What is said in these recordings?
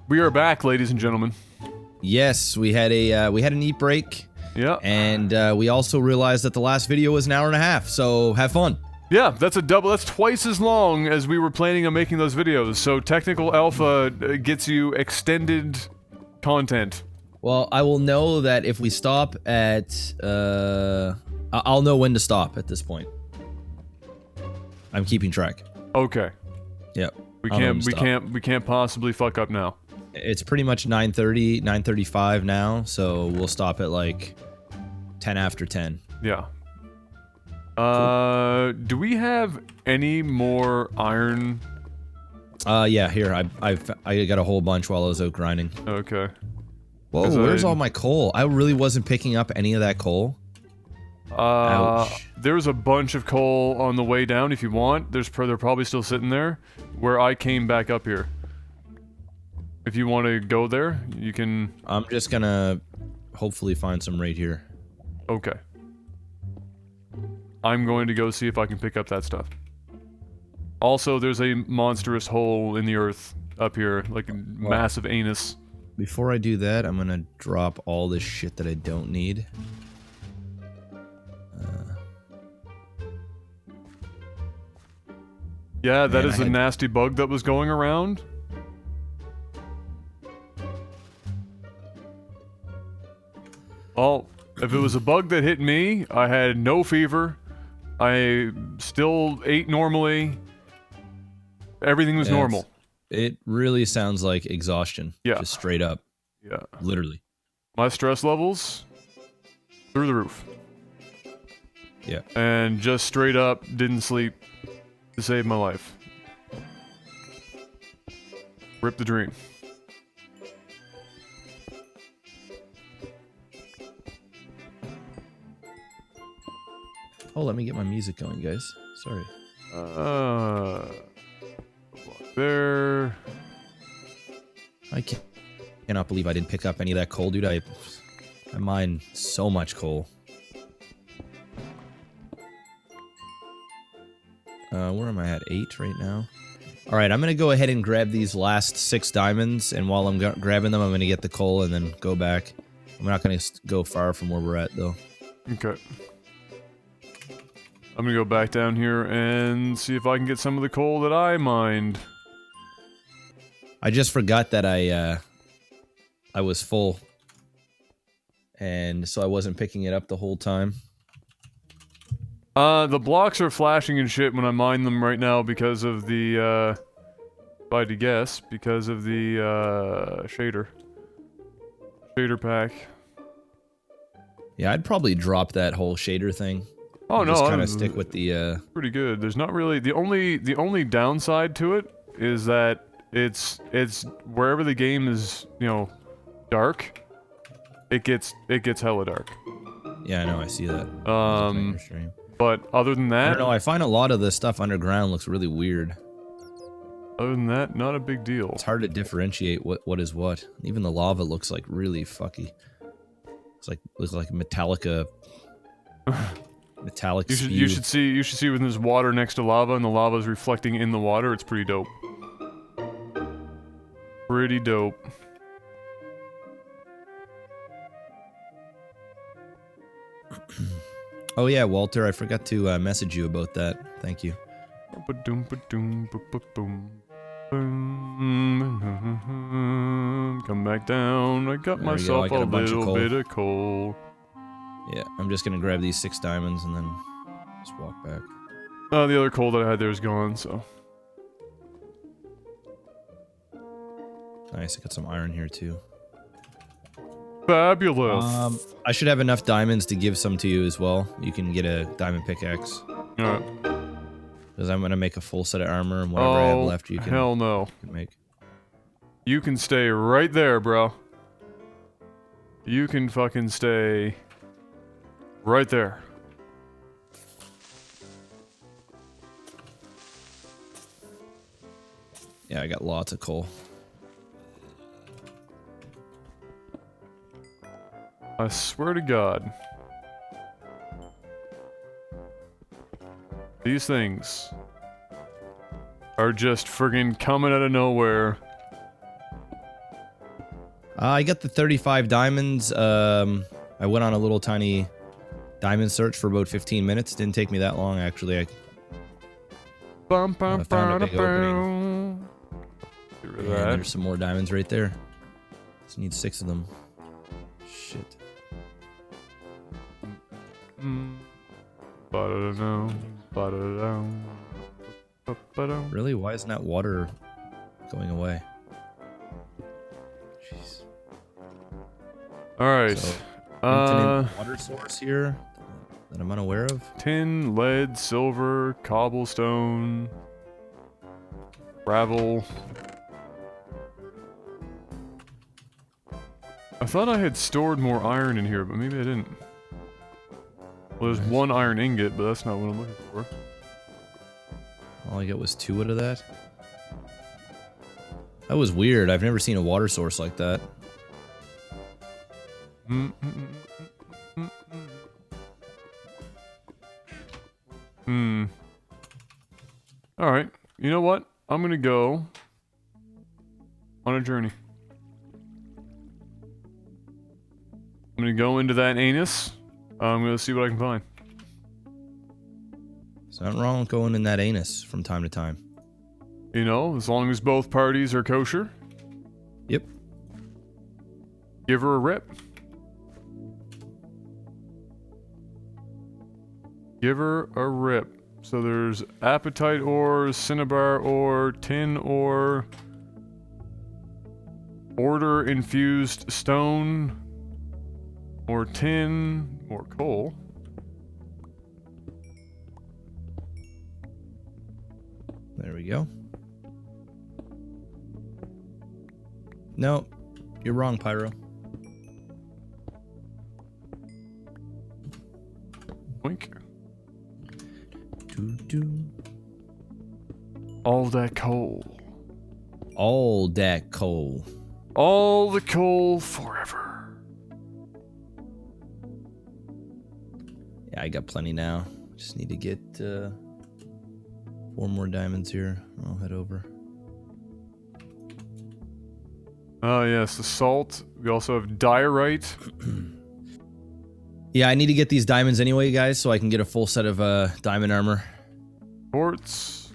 We are back, ladies and gentlemen. Yes, we had an eat break. Yeah. And we also realized that the last video was an hour and a half, so have fun. Yeah, that's twice as long as we were planning on making those videos, so Technical Alpha gets you extended content. Well, I will know that if we stop at, I'll know when to stop at this point. I'm keeping track. Okay. Yep. We can't possibly fuck up now. It's pretty much 9:30, 9:35 now, so we'll stop at like 10 after 10. Yeah. Do we have any more iron? Yeah, here, I got a whole bunch while I was out grinding. Okay. Whoa, where's all my coal? I really wasn't picking up any of that coal. Ouch. There's a bunch of coal on the way down if you want. They're probably still sitting there, where I came back up here. If you want to go there, you can... I'm just gonna hopefully find some right here. Okay. I'm going to go see if I can pick up that stuff. Also, there's a monstrous hole in the earth up here, like a massive anus. Before I do that, I'm gonna drop all this shit that I don't need. Yeah, that is a nasty bug that was going around. Well, if it was a bug that hit me, I had no fever. I still ate normally. Everything was normal. It really sounds like exhaustion. Yeah. Just straight up. Yeah. Literally. My stress levels, through the roof. Yeah. And just straight up didn't sleep to save my life. Rip the dream. Oh, let me get my music going, guys. Sorry. There. I cannot believe I didn't pick up any of that coal, dude. I mined so much coal. Where am I at? 8 right now? Alright, I'm gonna go ahead and grab these last 6 diamonds, and while I'm grabbing them, I'm gonna get the coal and then go back. I'm not gonna go far from where we're at, though. Okay. I'm gonna go back down here and see if I can get some of the coal that I mined. I just forgot that I was full. And so I wasn't picking it up the whole time. The blocks are flashing and shit when I mine them right now because of the, if I had to guess, because of the, shader pack. Yeah, I'd probably drop that whole shader thing. Oh no, just kind of stick with the, pretty good. There's not really, the only downside to it is that it's wherever the game is, you know, dark, it gets hella dark. Yeah, I know, I see that. But other than that... I don't know, I find a lot of the stuff underground looks really weird. Other than that, not a big deal. It's hard to differentiate what is what. Even the lava looks like really fucky. It's like, looks like Metallica... metallic spew. You should see when there's water next to lava and the lava is reflecting in the water, it's pretty dope. Pretty dope. Oh yeah, Walter, I forgot to message you about that. Thank you. Come back down. I got myself a little bit of coal. Yeah, I'm just gonna grab these 6 diamonds and then just walk back. The other coal that I had there is gone, so. Nice, I got some iron here too. Fabulous. I should have enough diamonds to give some to you as well. You can get a diamond pickaxe. Alright. Because I'm gonna make a full set of armor, and whatever I have left, you can. Hell no. You can make. You can stay right there, bro. You can fucking stay right there. Yeah, I got lots of coal. I swear to God. These things are just friggin' coming out of nowhere. I got the 35 diamonds. I went on a little tiny diamond search for about 15 minutes. Didn't take me that long, actually. I found a big opening. And there's some more diamonds right there. Just need 6 of them. Shit. Really? Why isn't that water going away? Jeez. Alright. So, infinite water source here that I'm unaware of. Tin, lead, silver, cobblestone, gravel. I thought I had stored more iron in here, but maybe I didn't. Well, there's 1 iron ingot, but that's not what I'm looking for. All I got was 2 out of that. That was weird. I've never seen a water source like that. Alright, you know what? I'm gonna go on a journey. I'm gonna go into that anus. I'm gonna see what I can find. There's nothing wrong with going in that anus from time to time. You know, as long as both parties are kosher. Yep. Give her a rip. Give her a rip. So there's apatite ore, cinnabar ore, tin ore, order infused stone, more tin, more coal. There we go. No, you're wrong, Pyro. Boink. Doo-doo. All that coal. All that coal. All the coal forever. Yeah, I got plenty now. Just need to get 4 more diamonds here. I'll head over. Oh yes, the salt. We also have diorite. Yeah, I need to get these diamonds anyway, guys, so I can get a full set of diamond armor. Quartz.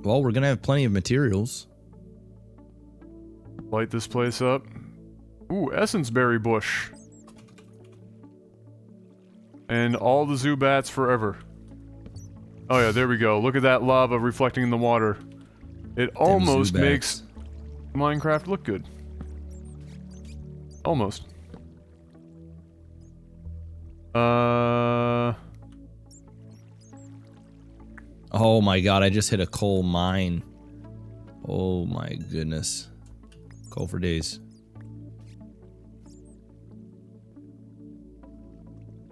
Well, we're gonna have plenty of materials. Light this place up. Ooh, essence berry bush. And all the Zubats forever. Oh yeah, there we go. Look at that lava reflecting in the water. It almost makes Minecraft look good. Almost. Oh my god, I just hit a coal mine. Oh my goodness. Coal for days.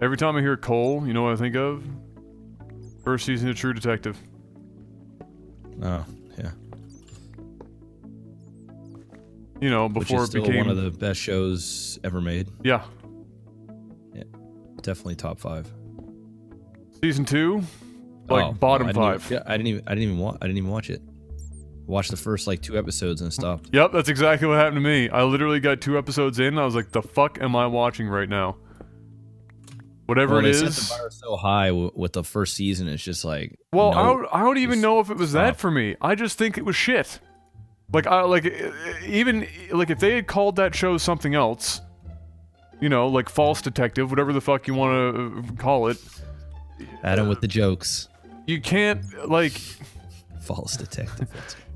Every time I hear coal, you know what I think of? First season of True Detective. Oh, yeah. You know, before Which is it became one of the best shows ever made. Yeah. Yeah. Definitely top 5. Season 2? Like bottom 5. I didn't even watch it. I watched the first like 2 episodes and stopped. Yep, that's exactly what happened to me. I literally got 2 episodes in, and I was like, the fuck am I watching right now? Whatever it is. They set the bar so high with the first season, it's just like. Well, no, I don't even know if it was that for me. I just think it was shit. Like even if they had called that show something else, you know, like False Detective, whatever the fuck you want to call it. Adam with the jokes. You can't like. False Detective.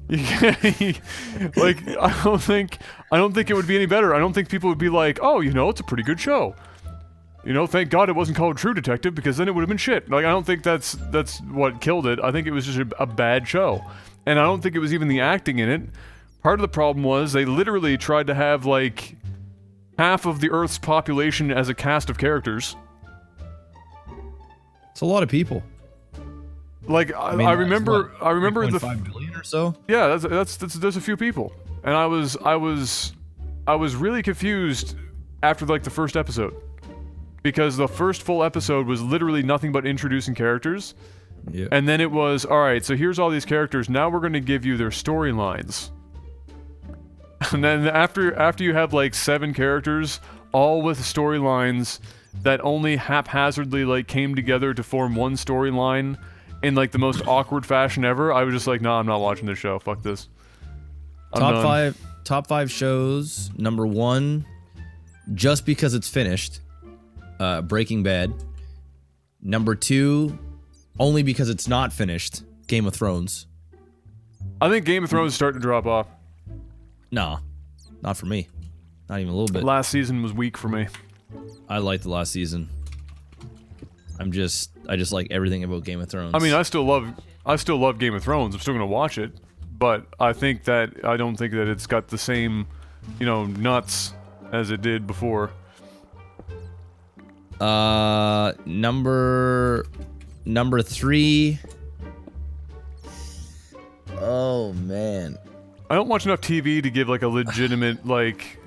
You can't, like I don't think it would be any better. I don't think people would be like, oh, you know, it's a pretty good show. You know, thank God it wasn't called True Detective, because then it would have been shit. Like, I don't think that's what killed it. I think it was just a bad show. And I don't think it was even the acting in it. Part of the problem was they literally tried to have, like, half of the Earth's population as a cast of characters. It's a lot of people. Like, I remember the 3.5 billion or so? Yeah, there's a few people. And I was really confused after, like, the first episode. because the first full episode was literally nothing but introducing characters. Yeah. And then it was, alright, so here's all these characters, now we're gonna give you their storylines. And then after you have like 7 characters, all with storylines that only haphazardly like came together to form one storyline in like the most awkward fashion ever, I was just like, nah, I'm not watching this show, fuck this. Top 5 shows. Number 1, just because it's finished, Breaking Bad. Number 2, only because it's not finished, Game of Thrones. I think Game of Thrones is starting to drop off. Nah, not for me. Not even a little bit. Last season was weak for me. I liked the last season. I just like everything about Game of Thrones. I mean, I still love Game of Thrones. I'm still gonna watch it, but I don't think that it's got the same, you know, nuts as it did before. Number 3. Oh man. I don't watch enough TV to give like a legitimate like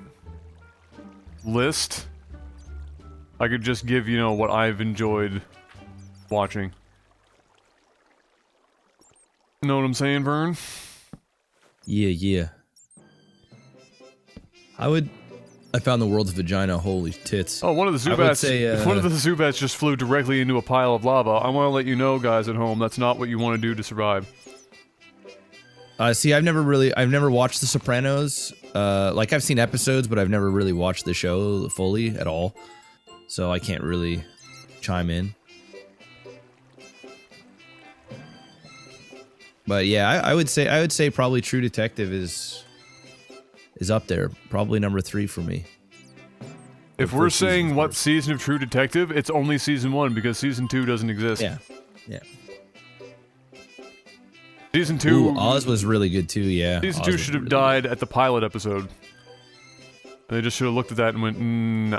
list. I could just give, you know, what I've enjoyed watching. You know what I'm saying, Vern? Yeah. I found the world's vagina. Holy tits. Oh, one of the Zubats just flew directly into a pile of lava. I want to let you know, guys at home, that's not what you want to do to survive. See, I've never watched The Sopranos. Like, I've seen episodes, but I've never really watched the show fully at all. So I can't really chime in. But yeah, I would say probably True Detective is up there. Probably number 3 for me. If we're saying what season of True Detective, it's only season 1 because season 2 doesn't exist. Yeah. Season 2... Ooh, Oz was really good too, yeah. Season 2 should have died at the pilot episode. They just should have looked at that and went, no.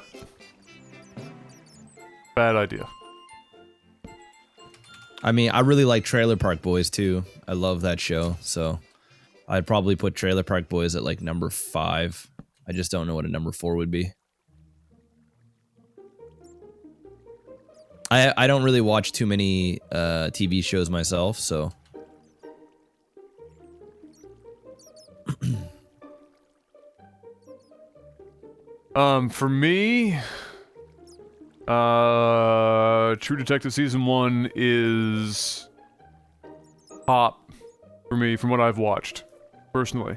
Bad idea. I mean, I really like Trailer Park Boys too. I love that show, so I'd probably put Trailer Park Boys at like number 5. I just don't know what a number 4 would be. I don't really watch too many TV shows myself, so... For me, True Detective Season 1 is top for me from what I've watched, personally.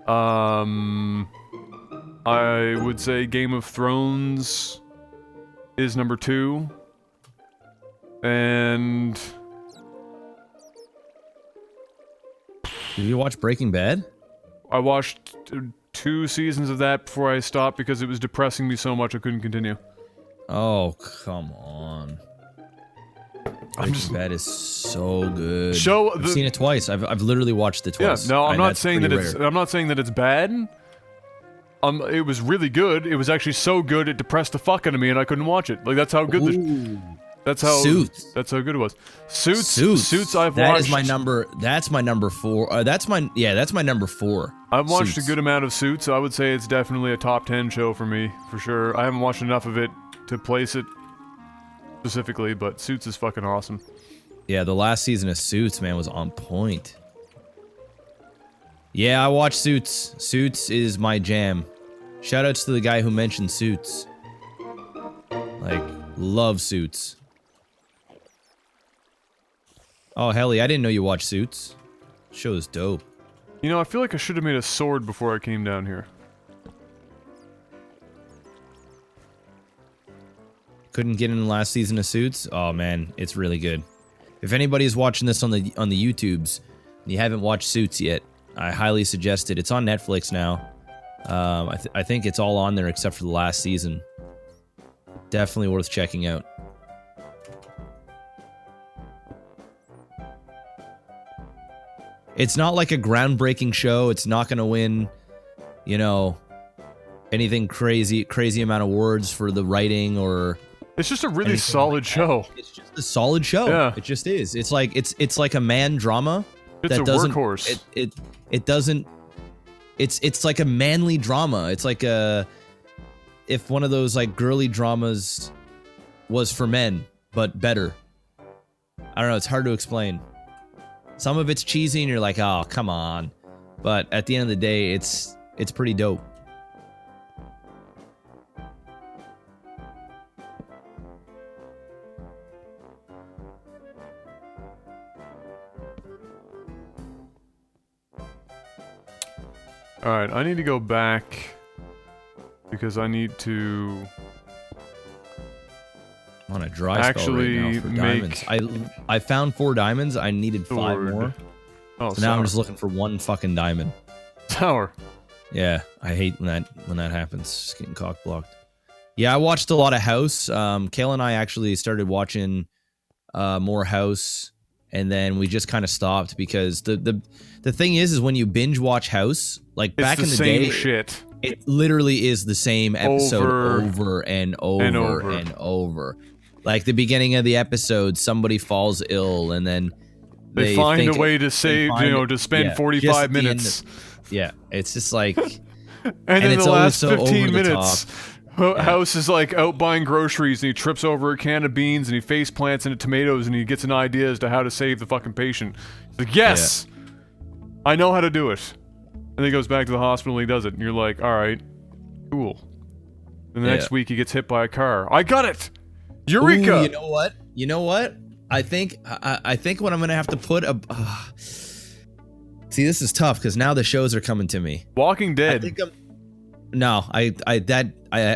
I would say Game of Thrones is number 2. And... Did you watch Breaking Bad? I watched 2 seasons of that before I stopped because it was depressing me so much I couldn't continue. Oh, come on. Breaking Bad is so good. I've seen it twice. I've literally watched it twice. Yeah, no, I'm not saying that it's bad. It was really good. It was actually so good it depressed the fuck out of me and I couldn't watch it. Like that's how good That's how good it was. Suits I've watched. That is my number. That's my number 4. That's my number 4. I've watched a good amount of Suits, so I would say it's definitely a top 10 show for me, for sure. I haven't watched enough of it to place it specifically, but Suits is fucking awesome. Yeah, the last season of Suits, man, was on point. Yeah, I watched Suits. Suits is my jam. Shoutouts to the guy who mentioned Suits. Like, love Suits. Oh, Helly, I didn't know you watched Suits. Show is dope. You know, I feel like I should have made a sword before I came down here. Couldn't get in the last season of Suits? Oh man, it's really good. If anybody's watching this on the YouTubes and you haven't watched Suits yet, I highly suggest it. It's on Netflix now. I think it's all on there except for the last season. Definitely worth checking out. It's not like a groundbreaking show. It's not gonna win, you know, anything crazy amount of awards for the writing or. It's just a really solid show. It's just a solid show. Yeah. It just is. It's like a man drama. It's a workhorse. It doesn't. It's like a manly drama. It's like if one of those like girly dramas was for men, but better. I don't know, it's hard to explain. Some of it's cheesy and you're like, oh, come on. But at the end of the day, it's pretty dope. Alright, I need to go back because I need to I'm on a dry spell right now for diamonds. I found 4 diamonds. I needed 5 more. Oh, so now I'm just looking for 1 fucking diamond. Sour. Yeah, I hate when that happens. Just getting cock blocked. Yeah, I watched a lot of House. Kayla and I actually started watching more House, and then we just kind of stopped because the thing is when you binge watch House, like back in the day, shit. It literally is the same episode over and over and over. Like the beginning of the episode, somebody falls ill, and then they find a way to save, to spend 45 minutes. Yeah, it's just like, and then it's the last so 15 minutes, House is like out buying groceries, and he trips over a can of beans, and he face plants into tomatoes, and he gets an idea as to how to save the fucking patient. He's like, yes, I know how to do it. And then he goes back to the hospital and he does it, and you're like, alright, cool. And the next week he gets hit by a car. I got it! Eureka! Ooh, you know what? I think what I'm gonna have to put a... See, this is tough, because now the shows are coming to me. Walking Dead. No, I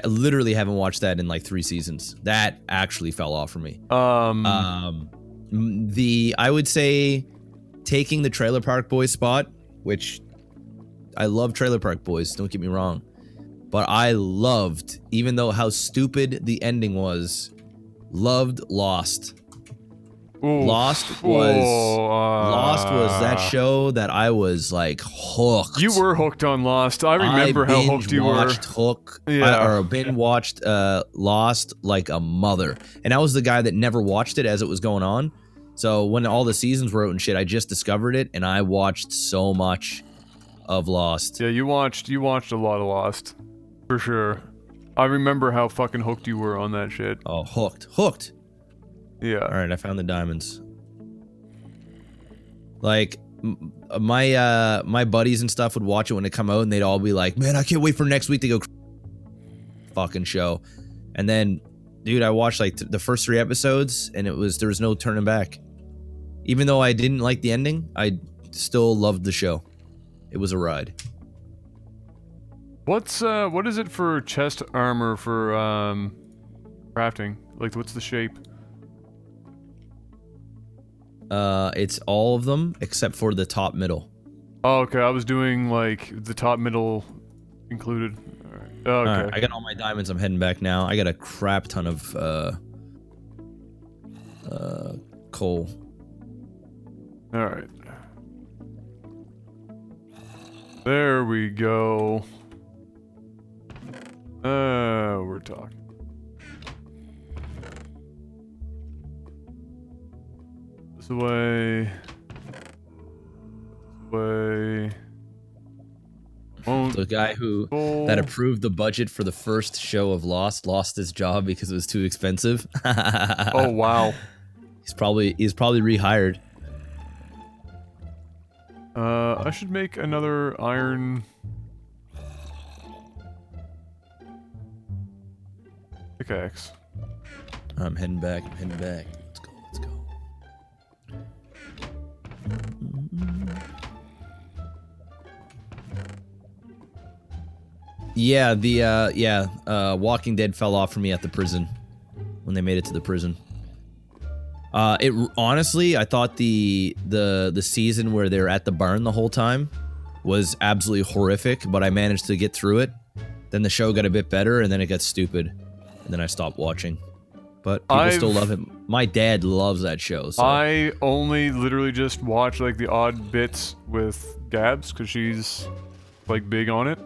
literally haven't watched that in like 3 seasons. That actually fell off for me. I would say taking the Trailer Park Boys spot, which I love Trailer Park Boys, don't get me wrong. But I loved, even though how stupid the ending was, loved Lost. Ooh. Lost was that show that I was like hooked. You were hooked on Lost. I remember how hooked you were. Binge watched Lost like a mother. And I was the guy that never watched it as it was going on. So when all the seasons were out and shit, I just discovered it and I watched so much of Lost. Yeah, you watched a lot of Lost. For sure. I remember how fucking hooked you were on that shit. Oh, hooked. Yeah. Alright, I found the diamonds. Like, my buddies and stuff would watch it when it come out, and they'd all be like, man, I can't wait for next week to go fucking show. And then, dude, I watched like the first 3 episodes, and there was no turning back. Even though I didn't like the ending, I still loved the show. It was a ride. What is it for chest armor for crafting? Like, what's the shape? It's all of them except for the top middle. Oh, okay. I was doing like the top middle included. All right. Oh, okay. All right, I got all my diamonds. I'm heading back now. I got a crap ton of coal. All right. There we go. We're talking. This way. The guy that approved the budget for the first show of lost his job because it was too expensive. Oh wow. He's probably rehired. I should make another iron pickaxe. I'm heading back. Let's go. Yeah, Walking Dead fell off for me at the prison when they made it to the prison. Honestly, I thought the season where they're at the barn the whole time was absolutely horrific, but I managed to get through it. Then the show got a bit better, and then it got stupid, and then I stopped watching. But people still love it. My dad loves that show. So. I only literally just watch like the odd bits with Gabs because she's like big on it,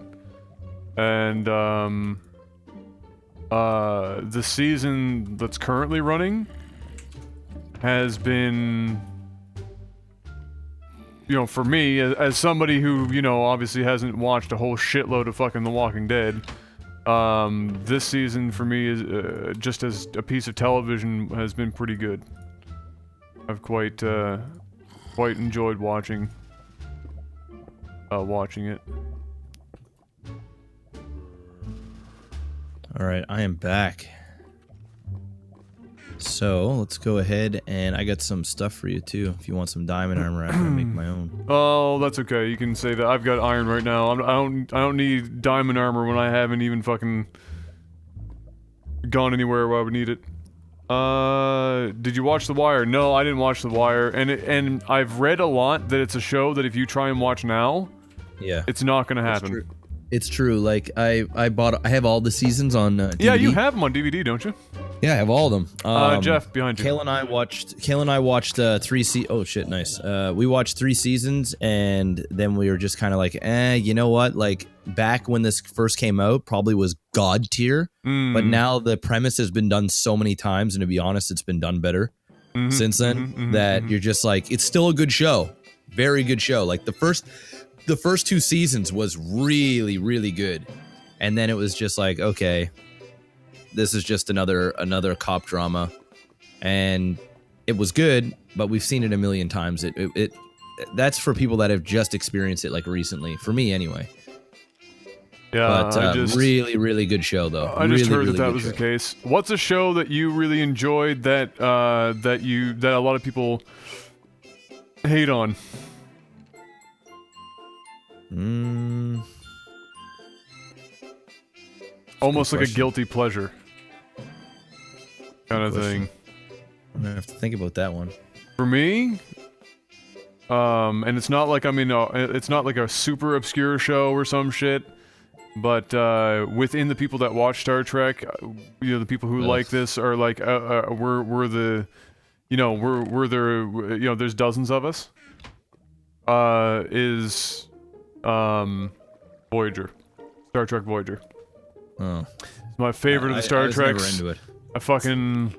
and the season that's currently running has been, for me, as somebody who, obviously hasn't watched a whole shitload of fucking The Walking Dead, this season for me is just as a piece of television has been pretty good. I've quite enjoyed watching it. All right, I am back. So let's go ahead, and I got some stuff for you too. If you want some diamond armor, I'm gonna make my own. Oh, that's okay. You can say that. I've got iron right now. I don't need diamond armor when I haven't even fucking gone anywhere where I would need it. Did you watch The Wire? No, I didn't watch The Wire, and I've read a lot that it's a show that if you try and watch now, Yeah, it's not gonna happen. It's true. Like I have all the seasons on DVD. Yeah, you have them on DVD, don't you? Yeah, I have all of them. Jeff, behind you. Kale and I watched 3 oh shit, nice. We watched 3 seasons, and then we were just kind of like, you know what? Like back when this first came out, probably was god tier. But now the premise has been done so many times, and to be honest, it's been done better since then. That you're just like, it's still a good show, very good show. Like the first 2 seasons was really, really good, and then it was just like, okay, this is just another cop drama, and it was good, but we've seen it a million times. It that's for people that have just experienced it like recently. For me, anyway. Yeah, but really, really good show though. I just heard that was the case. What's a show that you really enjoyed that that a lot of people hate on? Almost like a guilty pleasure kind of thing. I'm gonna have to think about that one. For me, and it's not like it's not like a super obscure show or some shit, but within the people that watch Star Trek, you know, the people who like this are like, we're the, you know, we're there, you know, there's dozens of us. Is Voyager, Star Trek Voyager. Oh, it's my favorite of the Star Treks. I was never into it. I fucking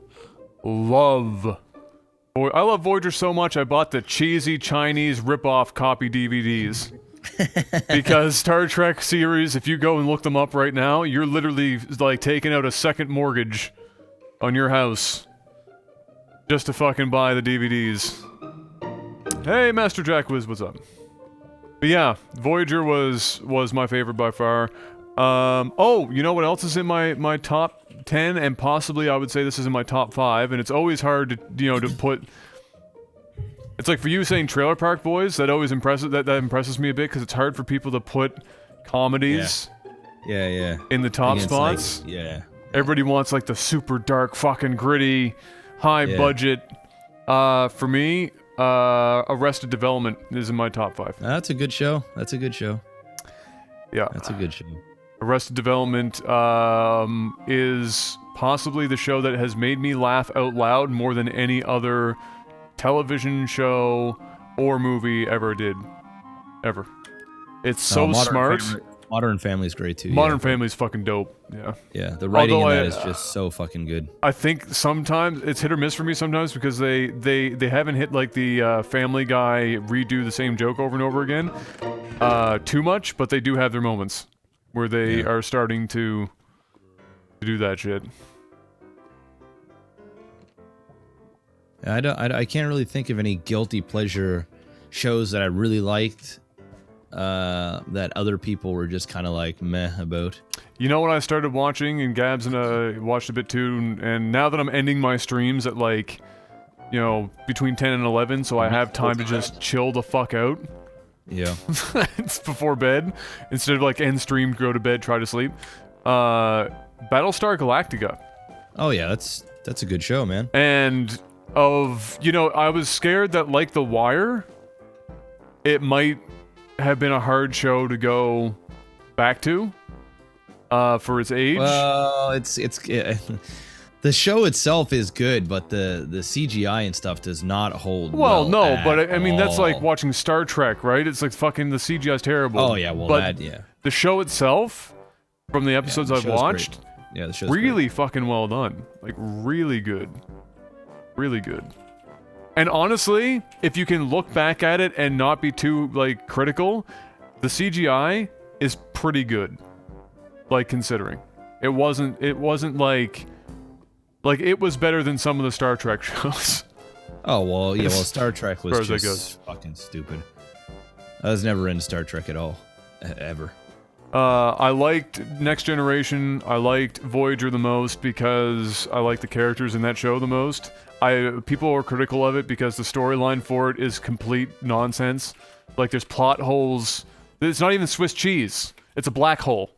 love. I love Voyager so much. I bought the cheesy Chinese rip-off copy DVDs because Star Trek series, if you go and look them up right now, you're literally like taking out a second mortgage on your house just to fucking buy the DVDs. Hey, Master Jack Wiz, what's up? But yeah, Voyager was my favorite by far. Oh, you know what else is in my top 10, and possibly I would say this is in my top 5, and it's always hard to, you know, to put. It's like for you saying Trailer Park Boys, that always impresses me a bit, because it's hard for people to put comedies in the top spots. Like, everybody wants like the super dark, fucking gritty, high budget. For me, Arrested Development is in my top 5. That's a good show. That's a good show. Yeah, that's a good show. Arrested Development is possibly the show that has made me laugh out loud more than any other television show or movie ever did. Ever. It's so smart. Modern Family's great too. Modern Family's fucking dope. Yeah. Yeah, the writing in that is just so fucking good. I think sometimes it's hit or miss for me sometimes because they haven't hit like the Family Guy redo the same joke over and over again too much, but they do have their moments where they are starting to do that shit. I can't really think of any guilty pleasure shows that I really liked that other people were just kind of like meh about. You know what I started watching, and Gabs and I watched a bit too, and now that I'm ending my streams at like, you know, between 10 and 11, so I have time to just chill the fuck out. Yeah. It's before bed. Instead of like end stream, go to bed, try to sleep. Battlestar Galactica. Oh yeah, that's a good show, man. And you know, I was scared that like The Wire, it might have been a hard show to go back to for its age. Well, the show itself is good, but the CGI and stuff does not hold well. No, but I mean that's like watching Star Trek, right? It's like fucking the CGI is terrible. Oh yeah, well but the show itself, from the episodes I've watched, the show's really fucking well done. Like really good. Really good. And honestly, if you can look back at it and not be too like critical, the CGI is pretty good. Like considering. It wasn't like it was better than some of the Star Trek shows. Oh, well, yeah, well, Star Trek was as it just goes. fucking stupid. I was never into Star Trek at all. Ever. I liked Next Generation. I liked Voyager the most because I liked the characters in that show the most. People are critical of it because the storyline for it is complete nonsense. Like, there's plot holes. It's not even Swiss cheese. It's a black hole.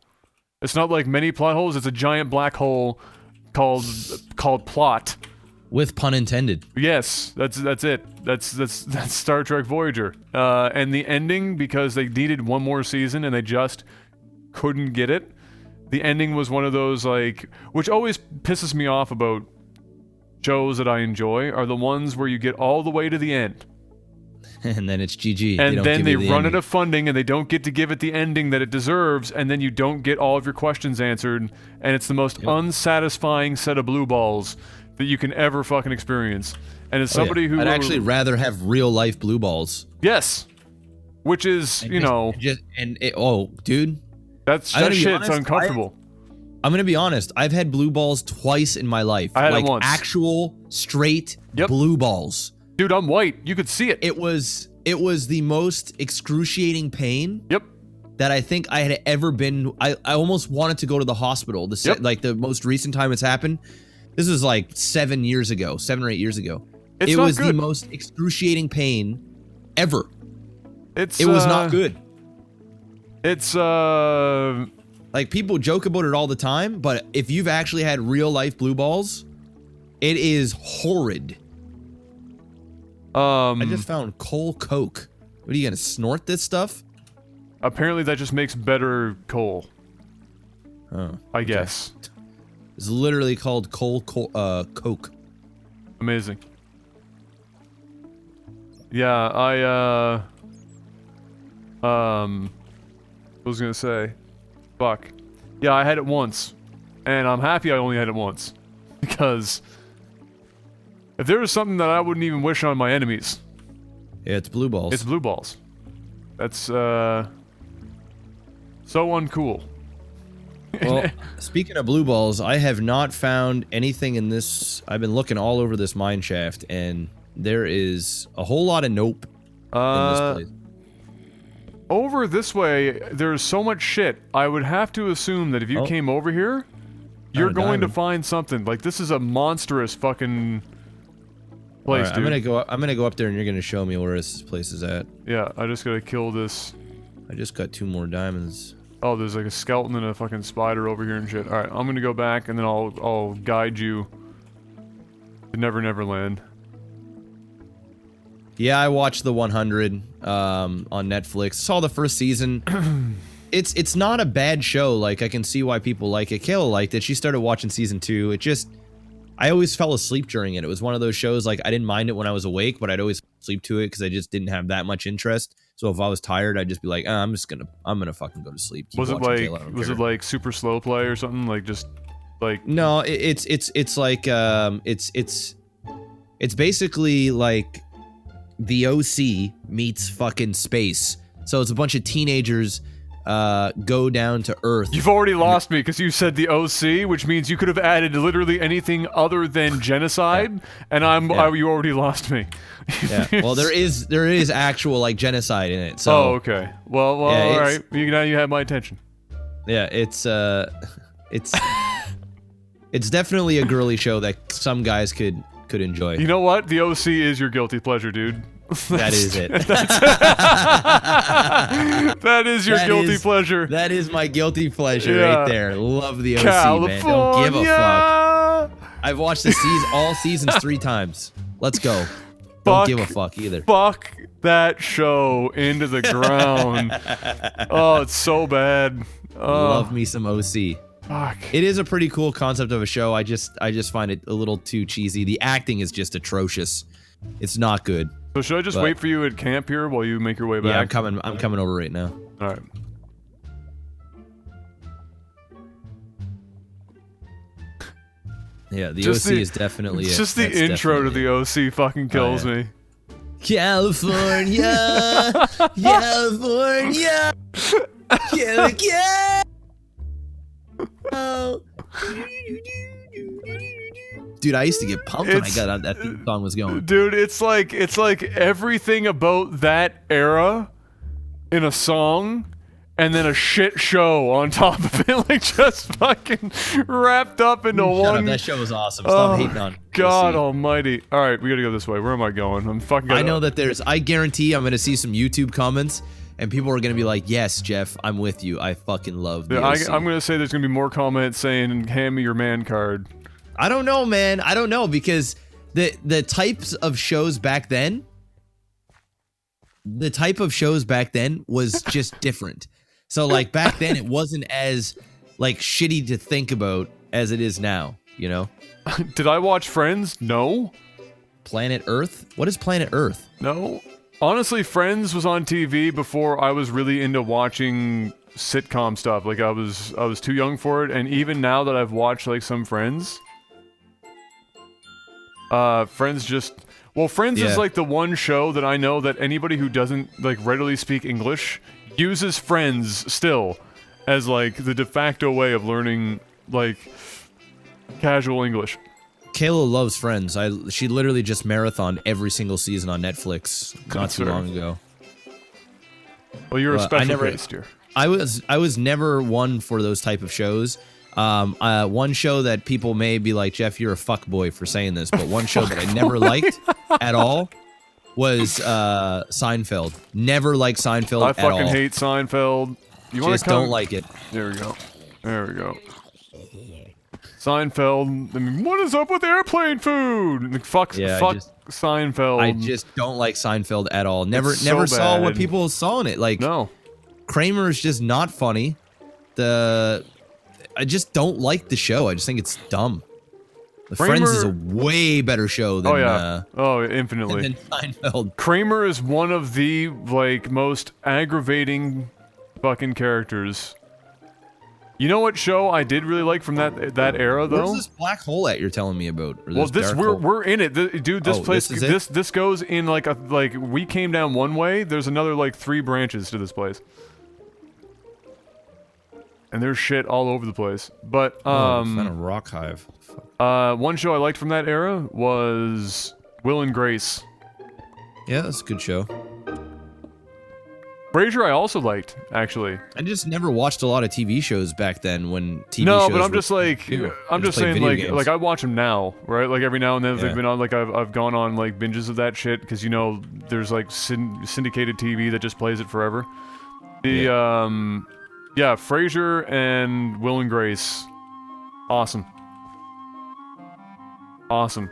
It's not like many plot holes. It's a giant black hole called plot. With pun intended. Yes, that's it. That's Star Trek Voyager. And the ending, because they needed one more season and they just couldn't get it. The ending was one of those, like, which always pisses me off about shows that I enjoy, are the ones where you get all the way to the end. And then it's GG. And then they run out of funding and they don't get to give it the ending that it deserves, and then you don't get all of your questions answered, and it's the most unsatisfying set of blue balls that you can ever fucking experience. And as somebody who... I'd actually rather have real life blue balls. Yes. Which is, And you know... dude. That shit's uncomfortable. I'm gonna be honest, I've had blue balls twice in my life. I had it once. Actual, straight blue balls. Dude, I'm white. You could see it. It was the most excruciating pain. Yep. That I think I had ever been. I almost wanted to go to the hospital. Like the most recent time it's happened. This was like 7 years ago, 7 or 8 years ago. It was the most excruciating pain ever. It was not good. It's like, people joke about it all the time, but if you've actually had real life blue balls, it is horrid. I just found coal coke. What are you gonna snort this stuff? Apparently that just makes better coal. Oh, I guess. It's literally called coke. Amazing. Yeah, I was gonna say, fuck. Yeah, I had it once, and I'm happy I only had it once, because if there was something that I wouldn't even wish on my enemies, yeah, it's blue balls. it's blue balls. That's so uncool. Well, speaking of blue balls, I have not found anything in this. I've been looking all over this mine shaft, and there is a whole lot of nope in this place. Over this way, there's so much shit. I would have to assume that if you came over here, you're going to find something. Like, this is a monstrous fucking place, right, dude. I'm gonna go up there, and you're gonna show me where this place is at. Yeah, I just gotta kill this. I just got 2 more diamonds. Oh, there's like a skeleton and a fucking spider over here and shit. All right, I'm gonna go back, and then I'll guide you to Never Never Land. Yeah, I watched the 100 on Netflix. Saw the first season. It's not a bad show. Like, I can see why people like it. Kayla liked it. She started watching season 2. I always fell asleep during it. It was one of those shows, like, I didn't mind it when I was awake, but I'd always sleep to it because I just didn't have that much interest. So if I was tired, I'd just be like, I'm gonna fucking go to sleep. Was it like super slow play or something? Like, just like... No, it's like it's basically like the OC meets fucking space. So it's a bunch of teenagers go down to Earth. You've already lost me because you said the OC, which means you could have added literally anything other than genocide, and you already lost me. Yeah. Well, there is actual, like, genocide in it. So. Oh, okay. Well, yeah, all right. Now you have my attention. Yeah, it's definitely a girly show that some guys could enjoy. You know what? The OC is your guilty pleasure, dude. That is it. That is your guilty pleasure. That is my guilty pleasure right there. Love the OC, California. man. Don't give a fuck. I've watched all seasons 3 times. Let's go. Don't give a fuck either. Fuck that show into the ground. Oh, it's so bad. Love me some OC. Fuck. It is a pretty cool concept of a show. I just find it a little too cheesy. The acting is just atrocious. It's not good. So should I just wait for you at camp here while you make your way back? Yeah, I'm coming over right now. All right. Yeah, the OC is definitely It's just the intro to the OC fucking kills me. California, California, California. Oh, Dude, I used to get pumped when I got out that theme song was going. Dude, it's like everything about that era in a song, and then a shit show on top of it, like just fucking wrapped up into Shut one. up, that show was awesome. Stop hating on. God Almighty! All right, we gotta go this way. Where am I going? I'm fucking. I know that I guarantee I'm gonna see some YouTube comments, and people are gonna be like, "Yes, Jeff, I'm with you. I fucking love the OC." I'm gonna say there's gonna be more comments saying, "Hand me your man card." I don't know, man. I don't know because the types of shows back then, was just different. So like back then, it wasn't as like shitty to think about as it is now. You know? Did I watch Friends? No. Planet Earth? What is Planet Earth? No. Honestly, Friends was on TV before I was really into watching sitcom stuff. Like I was too young for it, and even now that I've watched like some Friends. Friends is like the one show that I know that anybody who doesn't like readily speak English uses Friends still as like the de facto way of learning like casual English. Kayla loves Friends. She literally just marathoned every single season on Netflix not too long ago. Well, you're a special case, dear. I was never one for those type of shows. One show that people may be like, Jeff, you're a fuckboy for saying this, but one show that I never liked at all was Seinfeld. Never liked Seinfeld at all. I fucking hate Seinfeld. You just don't like it. There we go. There we go. Seinfeld. I mean, what is up with airplane food? Like, fuck Seinfeld. I just don't like Seinfeld at all. Never saw what people saw in it. Like, no. Kramer is just not funny. I just don't like the show. I just think it's dumb. Friends is a way better show than infinitely than Seinfeld. Kramer is one of the like most aggravating fucking characters. You know what show I did really like from that era though? Where's this black hole at you're telling me about? Well, we're in it, dude. This place, this goes in like we came down one way. There's another like 3 branches to this place. And there's shit all over the place. But, found a rock hive. one show I liked from that era was Will and Grace. Yeah, that's a good show. Frasier I also liked, actually. I just never watched a lot of TV shows back then when TV shows No, but I'm just like, I'm just saying like I watch them now, right? Like every now and then they've been on, like I've gone on like binges of that shit, because you know, there's like syndicated TV that just plays it forever. Yeah, Frasier and Will and Grace. Awesome. Awesome.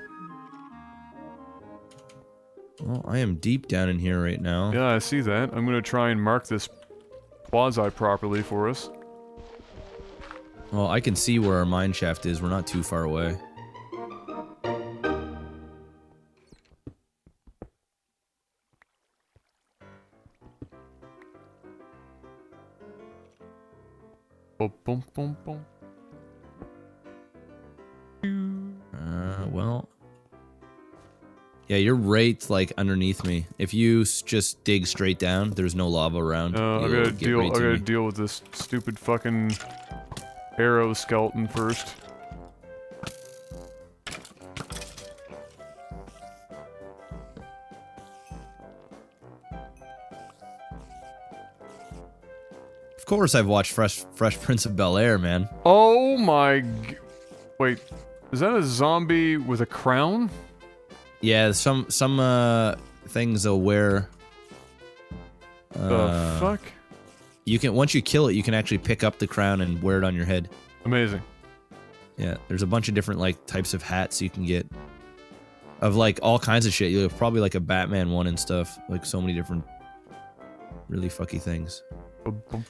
Well, I am deep down in here right now. Yeah, I see that. I'm gonna try and mark this quasi properly for us. Well, I can see where our mine shaft is. We're not too far away. Boom, boom, boom, boom. Well. Yeah, you're right, like, underneath me. If you just dig straight down, there's no lava around. I gotta deal with this stupid fucking arrow skeleton first. Of course I've watched Fresh Prince of Bel-Air, man. Oh my... Wait, is that a zombie with a crown? Yeah, some things will wear... the fuck? You can, once you kill it, you can actually pick up the crown and wear it on your head. Amazing. Yeah, there's a bunch of different, like, types of hats you can get. Of, like, all kinds of shit. You have probably, like, a Batman one and stuff. Like, so many different really fucky things.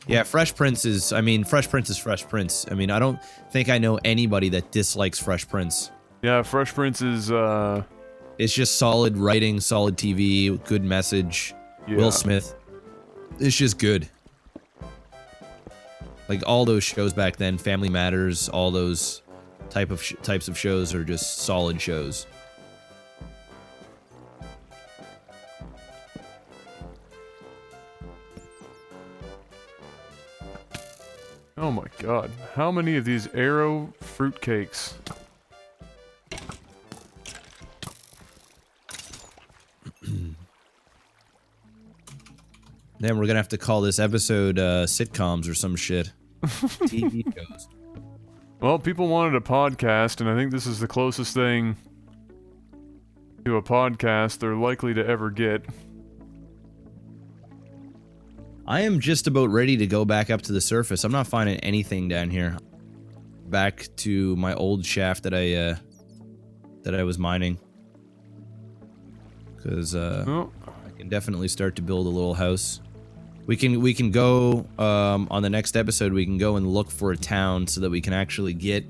Yeah, Fresh Prince is... I mean, Fresh Prince is Fresh Prince. I mean, I don't think I know anybody that dislikes Fresh Prince. Yeah, Fresh Prince is, It's just solid writing, solid TV, good message. Yeah. Will Smith. It's just good. Like, all those shows back then, Family Matters, all those types of shows are just solid shows. Oh Oh my god. How many of these arrow fruitcakes? Then we're gonna have to call this episode sitcoms or some shit. TV shows. Well, people wanted a podcast, and I think this is the closest thing to a podcast they're likely to ever get. I am just about ready to go back up to the surface. I'm not finding anything down here. Back to my old shaft that I was mining. Because I can definitely start to build a little house. We can go on the next episode. We can go and look for a town so that we can actually get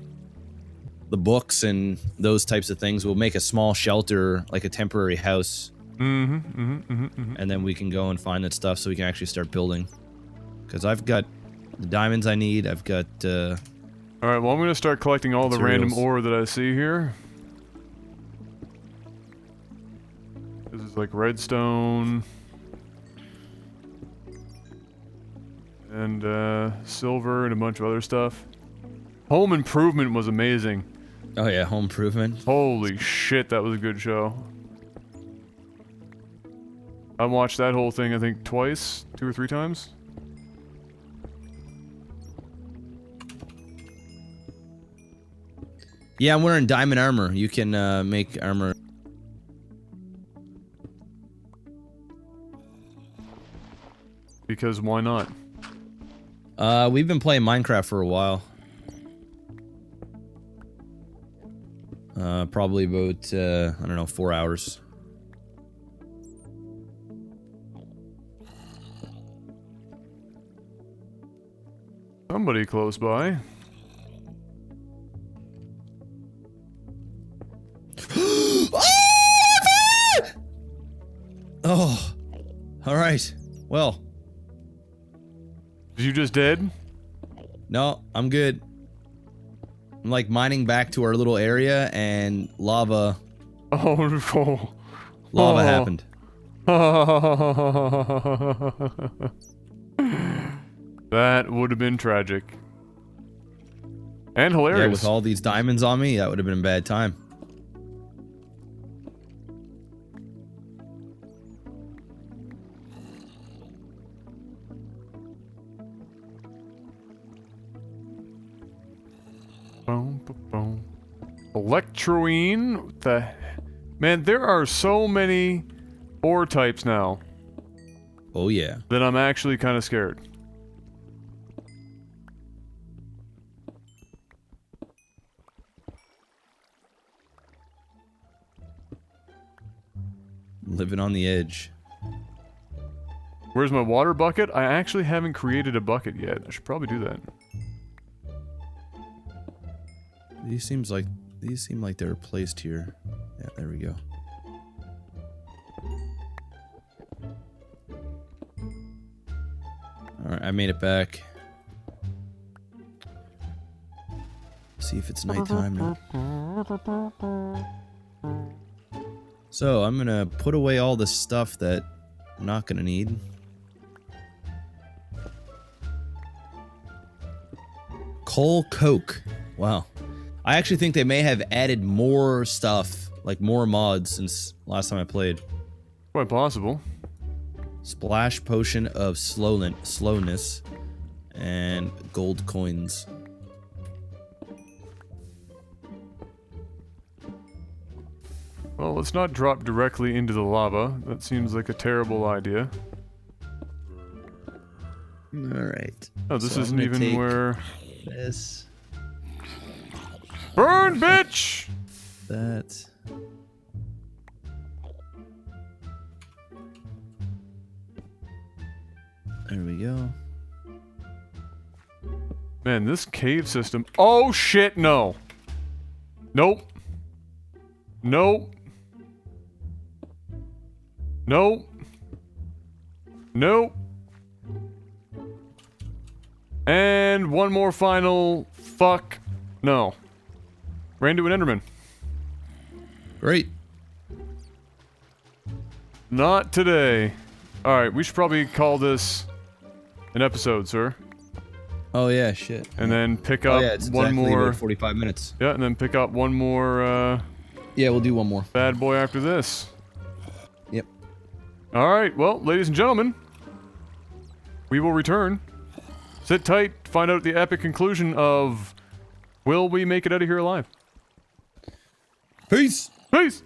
the books and those types of things. We'll make a small shelter, like a temporary house, and then we can go and find that stuff so we can actually start building. Because I've got the diamonds I need. I've got. All right. Well, I'm gonna start collecting all the random ore that I see here. This is like redstone. And silver and a bunch of other stuff. Home Improvement was amazing. Oh yeah, Home Improvement. Holy shit, that was a good show. I watched that whole thing, I think, twice, 2 or 3 times. Yeah, I'm wearing diamond armor. You can make armor. Because why not? We've been playing Minecraft for a while. Probably about, I don't know, 4 hours. Somebody close by. Oh, all right. Well. You just dead? No, I'm good. I'm like mining back to our little area and lava. Oh no. Lava happened. That would have been tragic. And hilarious. Yeah, with all these diamonds on me, that would have been a bad time. Electroine? Man, there are so many ore types now. Oh yeah. That I'm actually kind of scared. Living on the edge. Where's my water bucket? I actually haven't created a bucket yet. I should probably do that. These seem like they're placed here. Yeah, there we go. Alright, I made it back. See if it's nighttime now. So, I'm gonna put away all the stuff that I'm not gonna need. Coal coke. Wow. I actually think they may have added more stuff, like more mods since last time I played. Quite possible. Splash potion of slowness and gold coins. Well, let's not drop directly into the lava. That seems like a terrible idea. Alright. Oh, this isn't even where... This. Burn, bitch! That. There we go. Man, this cave system... Oh, shit, no! Nope. Nope. Nope. Nope. And one more final... Fuck. No. Ran into an Enderman. Great. Not today. Alright, we should probably call this an episode, sir. Oh yeah, shit. And then pick Oh up yeah, it's one exactly more. about 45 minutes. Yeah, and then pick up one more Yeah, we'll do one more. bad boy after this. Yep. Alright, well, ladies and gentlemen, we will return. Sit tight, find out the epic conclusion of will we make it out of here alive? Peace! Peace!